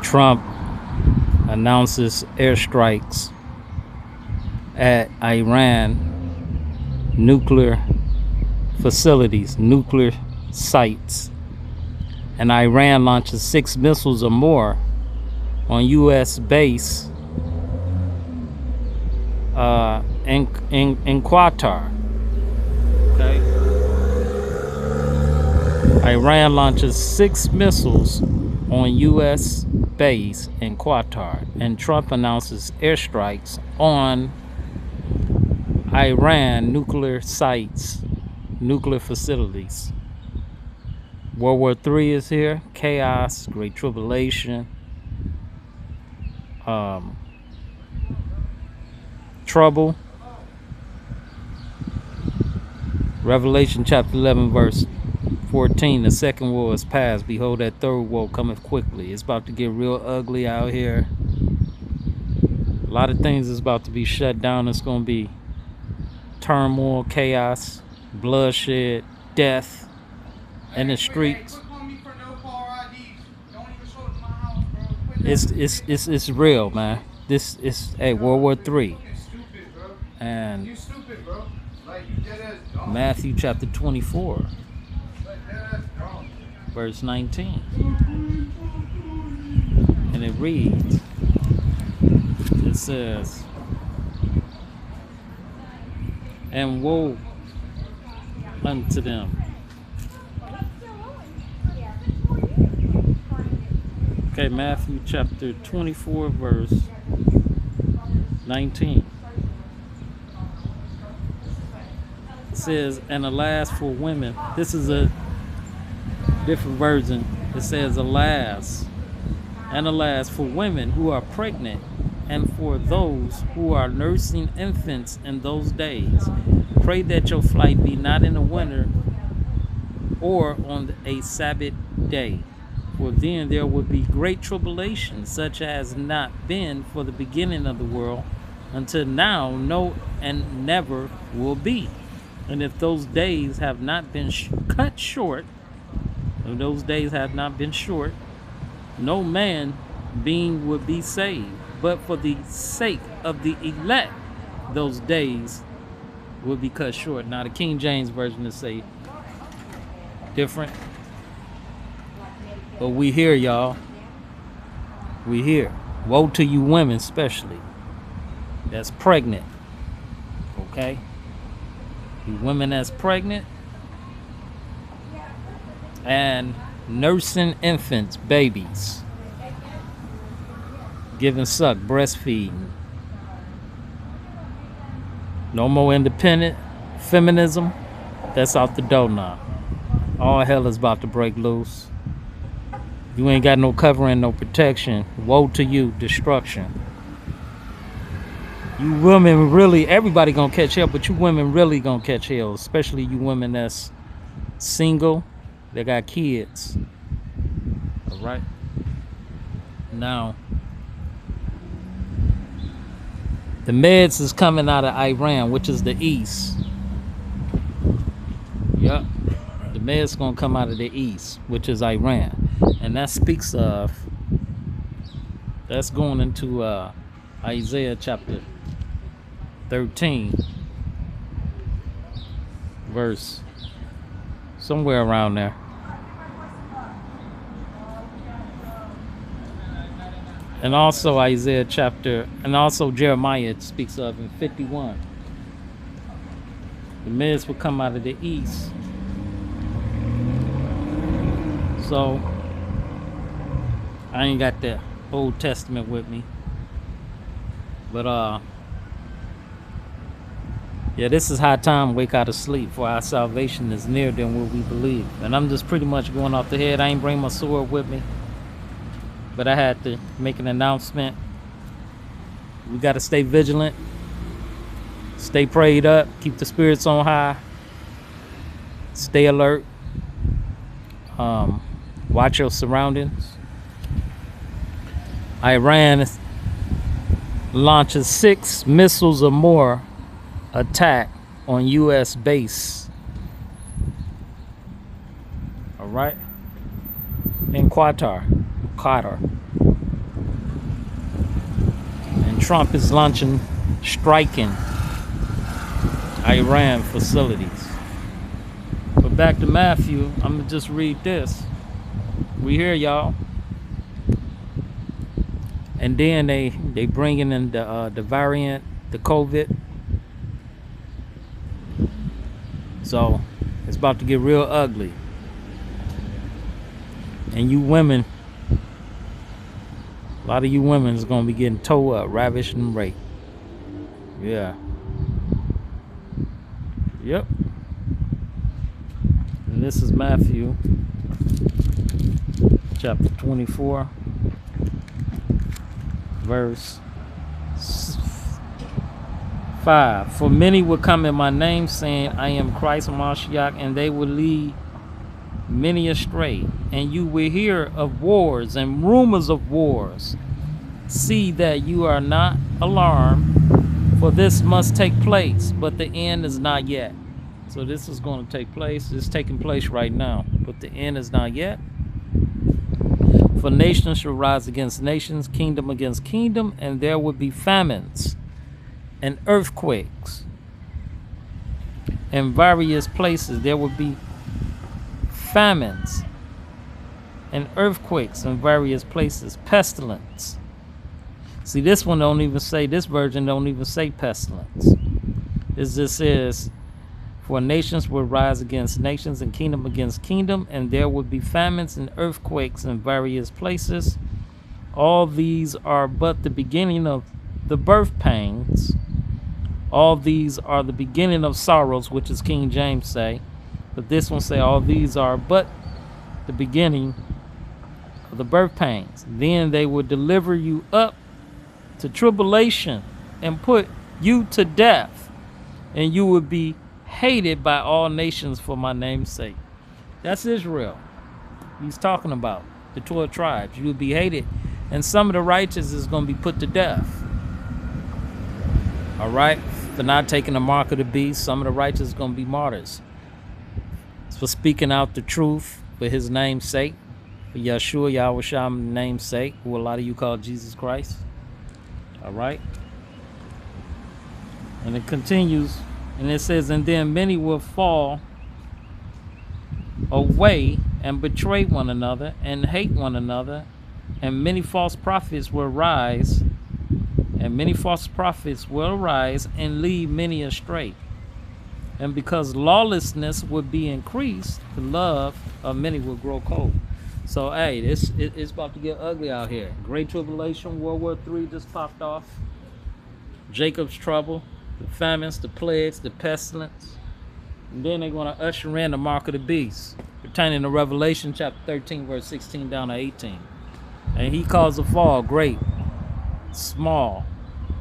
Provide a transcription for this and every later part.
Trump announces airstrikes at Iran nuclear facilities, nuclear sites, and Iran launches 6 missiles or more on U.S. base in Qatar. Okay. Iran launches 6 missiles on U.S. base in Qatar, and Trump announces airstrikes on Iran nuclear sites, nuclear facilities. World War III is here. Chaos, Great Tribulation, trouble. Revelation chapter 11 verse 14, the second woe is past. Behold, that third woe cometh quickly. It's about to get real ugly out here. A lot of things is about to be shut down. It's going to be turmoil, chaos, bloodshed, death in the streets. It's real, man. This is World War III. And Matthew chapter 24 verse 19, and it reads, it says, and woe unto them. Okay, Matthew chapter 24 verse 19. It says, and alas for women. This is a different version. It says, alas, and alas for women who are pregnant, and for those who are nursing infants in those days. Pray that your flight be not in the winter or on a Sabbath day, for then there would be great tribulation, such as not been for the beginning of the world until now, no, and never will be. And if those days have not been cut short, if those days have not been short, no man being would be saved. But for the sake of the elect, those days will be cut short. Now the King James Version is say different, but we here, y'all. We here. Woe to you women, especially that's pregnant. Okay, you women that's pregnant and nursing infants, babies, giving suck, breastfeeding. No more independent feminism. That's out the door now. All hell is about to break loose. You ain't got no covering, no protection. Woe to you, destruction. You women really, everybody gonna catch hell, but you women really gonna catch hell, especially you women that's single, they got kids. All right. Now, the meds is coming out of Iran, which is the east. Yep. The meds gonna come out of the east, which is Iran. And that speaks of, that's going into Isaiah chapter 13, verse somewhere around there. And also Isaiah chapter, and also Jeremiah it speaks of in 51. The meds will come out of the east. So I ain't got the Old Testament with me, but yeah, this is high time wake out of sleep, for our salvation is nearer than what we believe. And I'm just pretty much going off the head. I ain't bring my sword with me, but I had to make an announcement. We got to stay vigilant, stay prayed up, keep the spirits on high, stay alert, watch your surroundings. Iran launches 6 missiles or more attack on U.S. base. All right, in Qatar. Trump is striking Iran facilities. But back to Matthew, I'm gonna just read this. We hear y'all. And then they bringing in the variant, the COVID. So it's about to get real ugly. And you women, a lot of you women is gonna be getting towed up, ravished, and raped. Yeah. Yep. And this is Matthew chapter 24, verse 5. For many will come in my name, saying, I am Christ Mashiach, and they will lead many astray. And you will hear of wars and rumors of wars. See that you are not alarmed, for this must take place, but the end is not yet. So this is going to take place. It's taking place right now, but the end is not yet. For nations shall rise against nations, kingdom against kingdom, and there will be famines and earthquakes in various places. There will be famines and earthquakes in various places, pestilence. See, this one don't even say, this version don't even say pestilence. It just says, for nations will rise against nations and kingdom against kingdom, and there will be famines and earthquakes in various places. All these are but the beginning of the birth pangs. All these are the beginning of sorrows, which is King James say. But this one say, all these are but the beginning of the birth pangs. Then they will deliver you up to tribulation and put you to death, and you will be hated by all nations for my name's sake. That's Israel. He's talking about the 12 tribes. You will be hated, and some of the righteous is going to be put to death. All right, for not taking the mark of the beast. Some of the righteous is going to be martyrs for speaking out the truth for his name's sake, for Yeshua Yahweh's name's sake, who a lot of you call Jesus Christ. All right, and it continues. And it says, and then many will fall away and betray one another and hate one another, and many false prophets will rise, and lead many astray. And because lawlessness would be increased, the love of many will grow cold. So, hey, it's about to get ugly out here. Great tribulation, World War III just popped off. Jacob's trouble. The famines, the plagues, the pestilence. And then they're going to usher in the mark of the beast, pertaining to Revelation chapter 13, verse 16 down to 18. And he calls the fall great, small.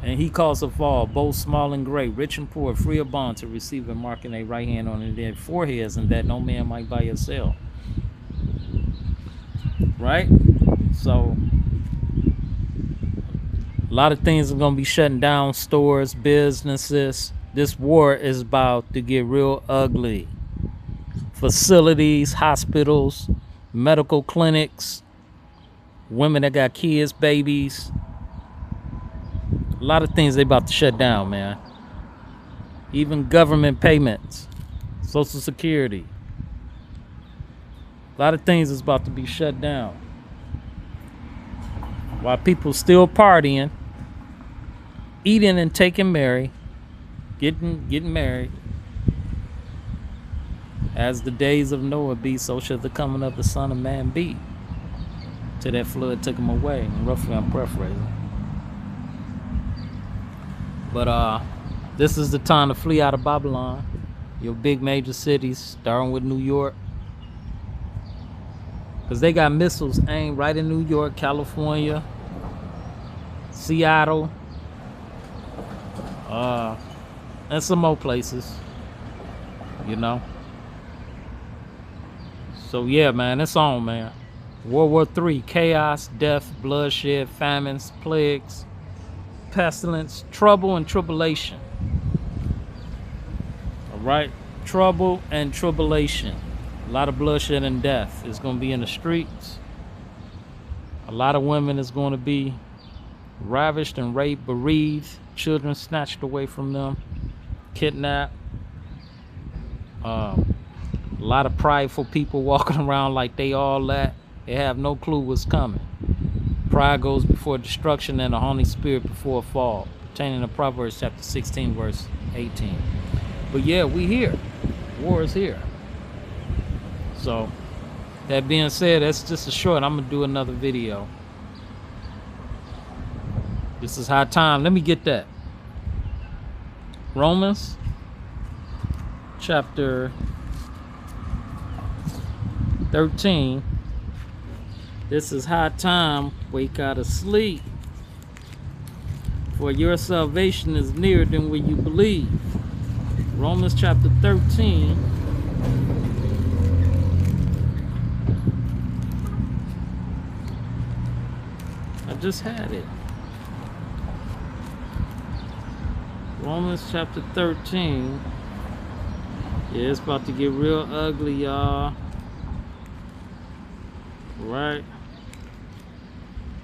And he calls the fall both small and great, rich and poor, free or bond, to receive a mark in their right hand on their foreheads, and that no man might buy or sell. Right? So a lot of things are going to be shutting down, stores, businesses. This war is about to get real ugly. Facilities, hospitals, medical clinics, women that got kids, babies. A lot of things they about to shut down, man. Even government payments, Social Security. A lot of things is about to be shut down. While people still partying, eating and taking marry, getting married. As the days of Noah be, so shall the coming of the Son of Man be. Till that flood took him away. And roughly, I'm paraphrasing. But this is the time to flee out of Babylon. Your big major cities, starting with New York. Because they got missiles aimed right in New York, California, Seattle, and some more places, you know. So yeah, man, it's on, man. World War III, chaos, death, bloodshed, famines, plagues, pestilence, trouble, and tribulation. All right, trouble and tribulation. A lot of bloodshed and death is going to be in the streets. A lot of women is going to be ravished and raped, bereaved, children snatched away from them, kidnapped. A lot of prideful people walking around like they all that. They have no clue what's coming. Pride goes before destruction and the Holy Spirit before a fall. Pertaining to Proverbs chapter 16, verse 18. But yeah, we here. War is here. So, that being said, that's just a short. I'm going to do another video. This is high time. Let me get that. Romans chapter 13. This is high time. Wake out of sleep. For your salvation is nearer than when you believe. Romans chapter 13. I just had it. Romans chapter 13. Yeah, it's about to get real ugly, y'all. Right?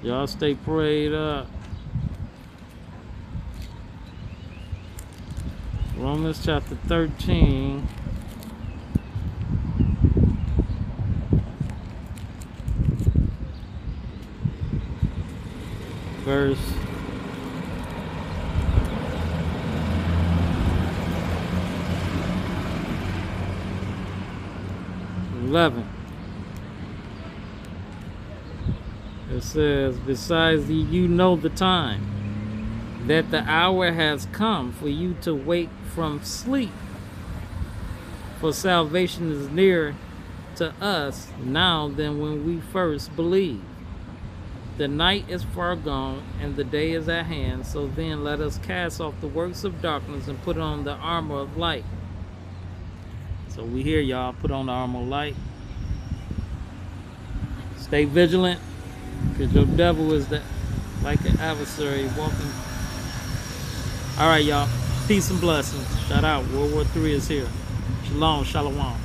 Y'all stay prayed up. Romans chapter 13. Verse 11. It says, besides you know the time, that the hour has come for you to wake from sleep. For salvation is nearer to us now than when we first believed. The night is far gone and the day is at hand. So then let us cast off the works of darkness and put on the armor of light. So we hear y'all, put on the armor of light. Stay vigilant, because your devil is like an adversary walking. All right, y'all. Peace and blessings. Shout out. World War III is here. Shalom, shalom.